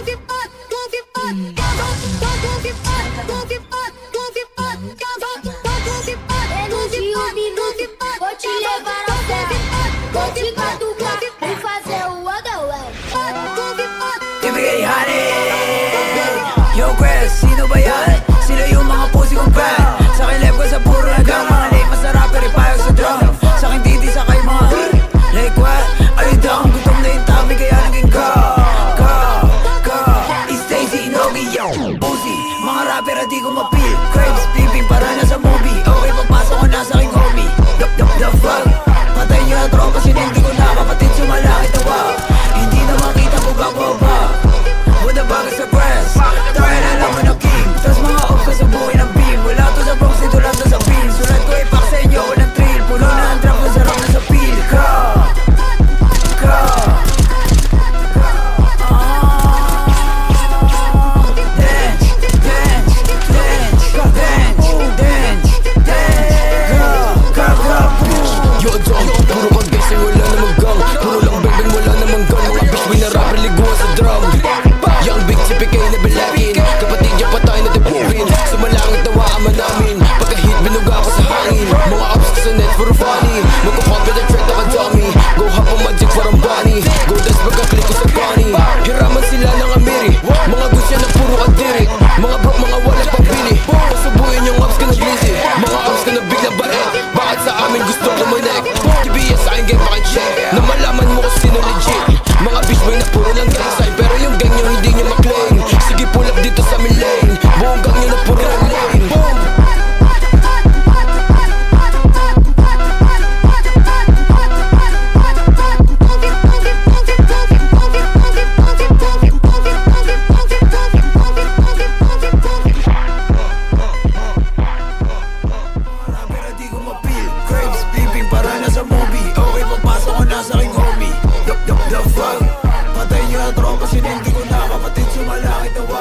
Vou te levar ao céu, vou te catucar e fazer o otherway. Ibigay honey. Yo Chris, sino ba yan? Sino yung mga pusi kong fan? Sa akin left ko sa puro hanggang mga late. Masarap pero payag sa drum. Sa akin titi sa kay mga like what? Are you down? Gutom na yung tabi kaya naging go. It's Stacy Inogi, yo pusi, mga rapper at di ko mapil. Crabs, peeping para na sa movie. Okay, pagpasok ko na sa aking homie. The fuck? Patay nyo na tropa, sinindi ko na. Kapatid sumalaki tawa. Hindi na makita ko gago ba? Buda baga sa press. Try na lang mo na king. Tas mga off ko sa buhay ng beam. Wala to sa Bronx, dito lang to sa pin. Sulat ko ipak sa inyo, walang thrill. Puno na ang trap, masarap na sa pil. Yo, John, puro pag-guessing, wala namang gang. Puro lang bang wala namang gang. Mga bitch, may na-rapper, liguan sa drum. Young big CPK na bilakin. Kapatid niya patay na tipurin. Sumalangit nawaan man namin. Pagka-hit, binuga ko sa hangin. Mga ups ko sa net, puro funny. Magkakopy na trend na ka-dummy. Go hop ang magic for ang bunny. Go dance, pagka-click ko sa bunny. Hiraman sila ng amiri. Mga gusya na puro kadiri. Mga broke, mga walang pambili. Pasubuhin yung ups ka na glizzy. Mga ups ka na big na baet. Bakit sa amin gusto kumunek? TBS sa akin, game pakicheck. Na malaman mo kung sino legit. Mga bitch boy na puro lang gang sign. Pero yung gang nyo hindi nyo maklaim. Sige pull up dito sa amin lane. Buong gang nyo na puro lang lane. Boom! Pero di ko mapil. Crabs, peeping para na sa movie. Okay, pagpasok ko na sa aking homie. The fuck? Patay nyo na tropa, sinindi ko na. Kapatid sumalaki tawa.